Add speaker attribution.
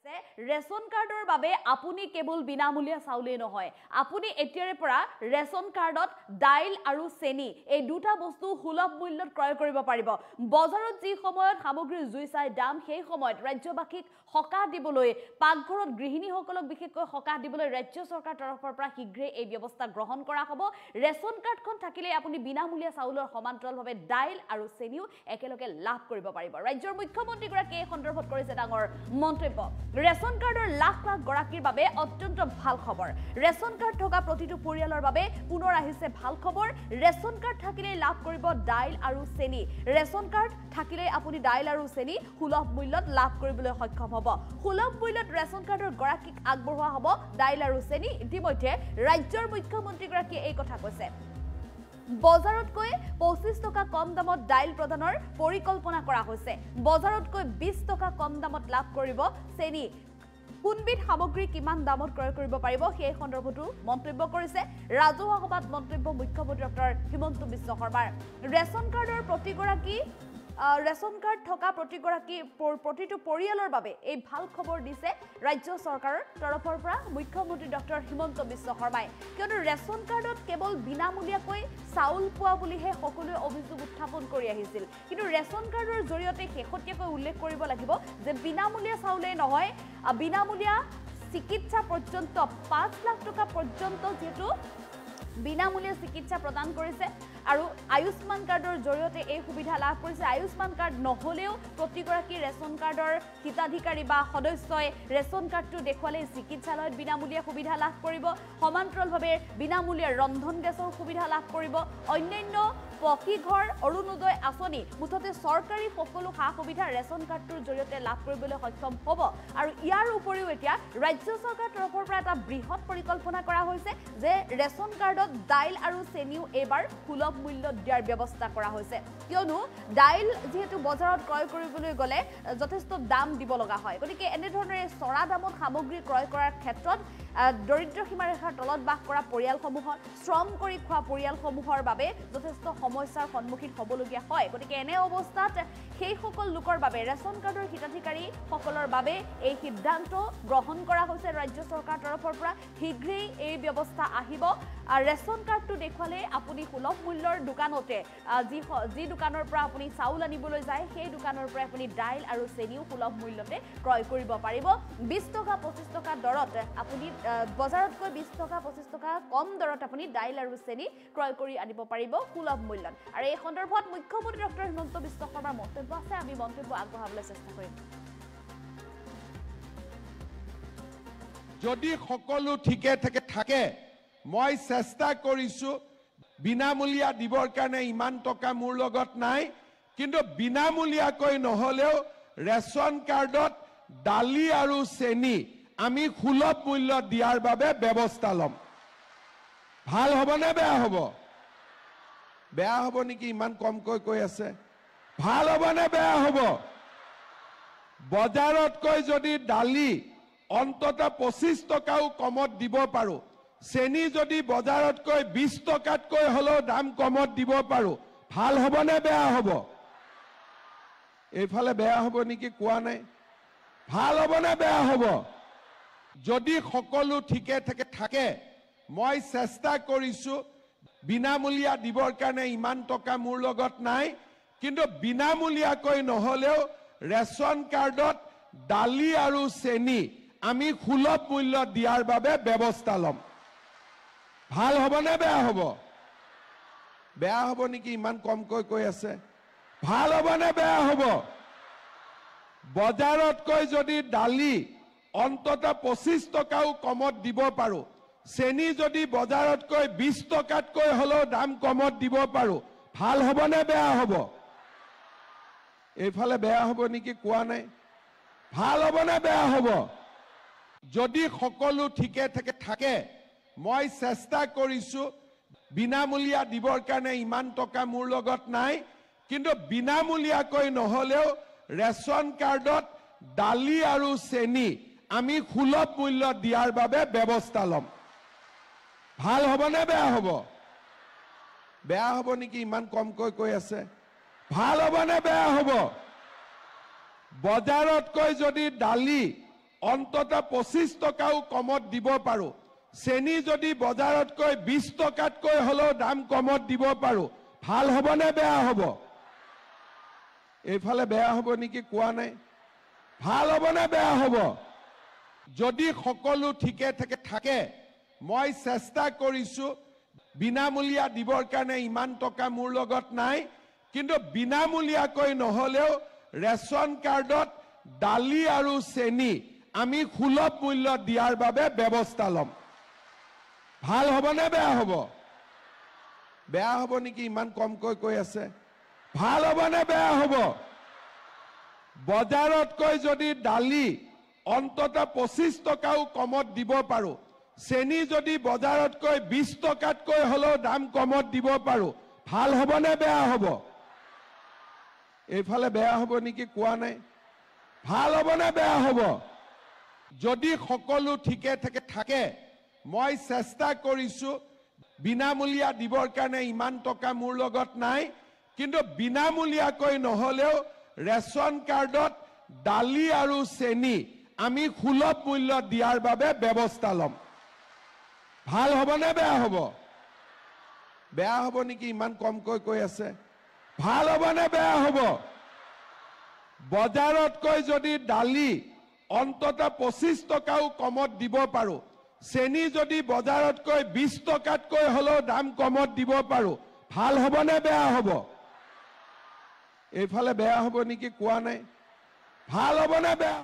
Speaker 1: ration কাৰ্ডৰ বাবে আপুনি কেৱল বিনামূলীয়া চাউলেই নহয় আপুনি এতিয়াৰে পৰা ৰেচন কাৰ্ডত দাইল আৰু চেনি এই দুটা বস্তু সুলভ মূল্যত ক্ৰয় কৰিব পাৰিব বজাৰত যি সময়ত সামগ্ৰীৰ জুই চাই দাম সেই সময়ত ৰাজ্যবাসীক হকা দিবলৈ পাকঘৰত গৃহিণীসকলক বিশেষকৈ হকা দিবলৈ ৰাজ্য চৰকাৰ তৰফৰ পৰা শীঘ্ৰে এই ব্যৱস্থা গ্ৰহণ কৰা হ'ব ৰেচন কাৰ্ডখন থাকিলে আপুনি বিনামূলীয়া চাউলৰ সমান্তৰালভাৱে দাইল আৰু চেনিও একেলগে লাভ কৰিব পাৰিব ৰাজ্যৰ মুখ্যমন্ত্ৰী গৰাকীয়ে এই সন্দৰ্ভত কৰিছে ডাঙৰ মন্তব্য ৰেচন কাৰ্ডৰ লাখ লাখ গৰাকীৰ বাবে অত্যন্ত ভাল খবৰ ৰেচন কাৰ্ড থকা প্ৰতিটো পৰিয়ালৰ বাবে পুনৰ আহিছে ভাল খবৰ ৰেচন কাৰ্ড থাকিলে লাভ কৰিব দাইল আৰু চেনি ৰেচন কাৰ্ড থাকিলে আপুনি দাইল আৰু চেনি সুলভ মূল্যত লাভ কৰিবলৈ সক্ষম হ'ব সুলভ মূল্যত ৰেচন কাৰ্ডৰ গৰাকীক আগবঢ়োৱা হ'ব দাইল আৰু চেনি ইতিমধ্যে ৰাজ্যৰ মুখ্যমন্ত্ৰী গৰাকীয়ে এই কথা কৈছে বজাৰতকৈ 25 টকা কম দামত দাইল প্ৰদানৰ পৰিকল্পনা কৰা হৈছে বজাৰতকৈ 20 টকা কম দামত লাভ কৰিব চেনি কোনবিধ সামগ্ৰী কিমান দামত ক্ৰয় কৰিব পাৰিব সেই সন্দৰ্ভতো মন্তব্য কৰিছে ৰাজহুৱা সভাত মন্তব্য মুখ্যমন্ত্ৰী ডক্টৰ হিমন্ত বিশ্ব শৰ্মাৰ ৰেচন কাৰ্ডৰ প্ৰতিগৰাকী ৰেচন কাৰ্ড থকা প্ৰতিটো পৰিয়ালৰ বাবে এই ভাল খবৰ দিছে ৰাজ্য চৰকাৰৰ তৰফৰ পৰা মুখ্যমন্ত্ৰী ডক্টৰ হিমন্ত বিশ্ব শৰ্মাই কিয়নো ৰেচন কাৰ্ডত কেৱল বিনামূলীয়াকৈ চাউল পোৱা বুলিহে সকলোৱে অভিযোগ উত্থাপন কৰি আহিছিল কিন্তু ৰেচন কাৰ্ডৰ জৰিয়তে শেহতীয়াকৈ উল্লেখ কৰিব লাগিব যে বিনামূলীয়া চাউলেই নহয় বিনামূলীয়া চিকিৎসা পৰ্যন্ত 5 লাখ টকা পৰ্যন্ত যেটো বিনামূলীয়া চিকিৎসা প্ৰদান কৰিছে আৰু আয়ুষ্মান কাৰ্ডৰ জৰিয়তে এই সুবিধা লাভ কৰিছে আয়ুষ্মান কাৰ্ড নহলেও প্ৰতিগৰাকী ৰেচন কাৰ্ডৰ হিতাধিকাৰী বা সদস্যই ৰেচন কাৰ্ডটো দেখুৱালে চিকিৎসালয়ত বিনামূলীয়া সুবিধা লাভ কৰিব সমান্তৰালভাৱে বিনামূলীয়া ৰন্ধন গেছৰ সুবিধা লাভ কৰিব অন্যান্য পকী ঘৰ অৰুণোদয় আঁচনি মুঠতে চৰকাৰী সকলো সা সুবিধা ৰেচন কাৰ্ডটোৰ জৰিয়তে লাভ কৰিবলৈ সক্ষম হ'ব আৰু ইয়াৰ উপৰিও এতিয়া ৰাজ্য চৰকাৰৰ তৰফৰ পৰা এটা বৃহৎ পৰিকল্পনা কৰা হৈছে যে ৰেচন কাৰ্ডত দাইল আৰু চেনিও এবাৰ সুলভ মূল্যত দিয়াৰ ব্যৱস্থা কৰা হৈছে কিয়নো দাইল যেহেতু বজাৰত ক্ৰয় কৰিবলৈ গ'লে যথেষ্ট দাম দিব লগা হয় গতিকে এনে ধৰণে চৰা দামত সামগ্ৰী ক্ৰয় কৰাৰ ক্ষেত্ৰত দৰিদ্ৰ সীমাৰেখাৰ তলত বাস কৰা পৰিয়ালসমূহৰ শ্ৰম কৰি খোৱা পৰিয়ালসমূহৰ বাবে যথেষ্ট সমস্যাৰ সন্মুখীন হ'বলগীয়া হয় গতিকে এনে অৱস্থাত সেই সকল লোকৰ বাবে ৰেচন কাৰ্ডৰ হিতাধিকাৰী সকলৰ বাবে এই সিদ্ধান্ত গ্ৰহণ কৰা হৈছে ৰাজ্য চৰকাৰৰ তৰফৰ পৰা শীঘ্ৰেই এই ব্যৱস্থা আহিব ৰেচন কাৰ্ডটো দেখুৱালে আপুনি সুলভ মূল্যৰ দোকানতে যি দোকানৰ পৰা আপুনি চাউল আনিবলৈ যায় সেই দোকানৰ পৰা আপুনি দাইল আৰু চেনিও সুলভ মূল্যতে ক্ৰয় কৰিব পাৰিব 20 টকা 25 টকা দৰত আপুনি বজাৰতকৈ 20 টকা 25 টকা কম দৰত আপুনি দাইল আৰু চেনি ক্ৰয় কৰি আনিব পাৰিব সুলভ মূল্যত আৰু এই সন্দৰ্ভত মুখ্যমন্ত্ৰী ডক্টৰ হিমন্ত বিশ্ব শৰ্মাৰ মন্তব্য আছে আমি মন্তব্য আগবঢ়াবলৈ চেষ্টা কৰিম
Speaker 2: যদি সকলো ঠিকে থাকে মই চেষ্টা কৰিছো বিনামূলীয়া দিবৰ কাৰণে ইমান টকা মোৰ লগত নাই কিন্তু বিনামূলীয়াকৈ নহলেও ৰেচন কাৰ্ডত দালি আৰু চেনি আমি সুলভ মূল্য দিয়াৰ বাবে ব্যৱস্থা লম ভাল হ'বনে বেয়া হ'ব নেকি ইমান কমকৈ কৈ আছে ভাল হ'বনে বেয়া হ'ব বজাৰতকৈ যদি দালি অন্তত 25 টকাও কমত দিব পাৰো চেনি যদি বজাৰতকৈ 20 টকাতকৈ হলেও দাম কমত দিব পাৰো ভাল হ'বনে বেয়া হ'ব এইফালে বেয়া হ'ব নেকি কোৱা নাই ভাল হ'বনে বেয়া হ'ব যদি সকলো ঠিকে থাকে মই চেষ্টা কৰিছো বিনামূলীয়া দিবৰ কাৰণে ইমান টকা মোৰ লগত নাই কিন্তু বিনামূলীয়াকৈ নহলেও ৰেচন কাৰ্ডত দালি আৰু চেনি আমি সুলভ মূল্য দিয়াৰ বাবে ব্যৱস্থা লম ভাল হ'বনে বেয়া হ'ব নেকি ইমান কমকৈ কৈ আছে ভাল হ'বনে বেয়া হ'ব বজাৰতকৈ যদি দালি অন্তত 25 টকাও কমত দিব পাৰো চেনি যদি বজাৰতকৈ 20 টকাতকৈ হলেও দাম কমত দিব পাৰো ভাল হ'বনে বেয়া হ'ব এইফালে বেয়া হ'ব নেকি কোৱা নাই ভাল হ'বনে বেয়া হ'ব যদি সকলো ঠিকে থাকে মই চেষ্টা কৰিছো বিনামূলীয়া দিবৰ কাৰণে ইমান টকা মোৰ লগত নাই কিন্তু বিনামূলীয়াকৈ নহলেও ৰেচন কাৰ্ডত দালি আৰু চেনি আমি সুলভ মূল্য দিয়াৰ বাবে ব্যৱস্থা লম ভাল হ'বনে বেয়া হ'ব নেকি ইমান কমকৈ কৈ আছে ভাল হ'বনে বেয়া হ'ব বজাৰতকৈ যদি দালি অন্তত 25 টকাও কমত দিব পাৰো চেনি যদি বজাৰতকৈ 20 টকাতকৈ হলেও দাম কমত দিব পাৰো ভাল হ'ব নে বেয়া হ'ব এইফালে বেয়া হ'ব নেকি কোৱা নাই ভাল হ'ব নে বেয়া হ'ব যদি সকলো ঠিকে থাকে মই চেষ্টা কৰিছো বিনামূলীয়া দিবৰ কাৰণে ইমান টকা মোৰ লগত নাই কিন্তু বিনামূলীয়াকৈ নহলেও ৰেচন কাৰ্ডত দালি আৰু চেনি আমি সুলভ মূল্য দিয়াৰ বাবে ব্যৱস্থা লম ভাল হ'ব নে বেয়া হ'ব নেকি ইমান কমকৈ কৈ আছে ভাল হ'ব নে বেয়া হ'ব বজাৰতকৈ যদি দালি অন্তত 25 টকাও কমত দিব পাৰো চেনি যদি বজাৰতকৈ 20 টকাতকৈ হলেও দাম কমত দিব পাৰো ভাল হ'ব নে বেয়া হ'ব এইফালে বেয়া হ'ব নেকি কোৱা নাই ভাল হ'ব নে বেয়া হ'ব যদি সকলো ঠিকে থাকে মই চেষ্টা কৰিছো বিনামূলীয়া দিবৰ কাৰণে ইমান টকা মোৰ লগত নাই কিন্তু বিনামূলীয়াকৈ নহলেও ৰেচন কাৰ্ডত দালি আৰু চেনি আমি সুলভ মূল্য দিয়াৰ বাবে ব্যৱস্থা লম ভাল হ'ব নে বেয়া হ'ব নেকি ইমান কমকৈ কৈ আছে ভাল হ'ব নে বেয়া হ'ব বজাৰতকৈ যদি দালি অন্তত 25 টকাও কমত দিব পাৰো চেনি যদি বজাৰতকৈ 20 টকাতকৈ হলেও দাম কমত দিব পাৰো ভাল হ'ব নে বেয়া হ'ব এইফালে বেয়া হ'ব নেকি কোৱা নাই ভাল হ'ব নে বেয়া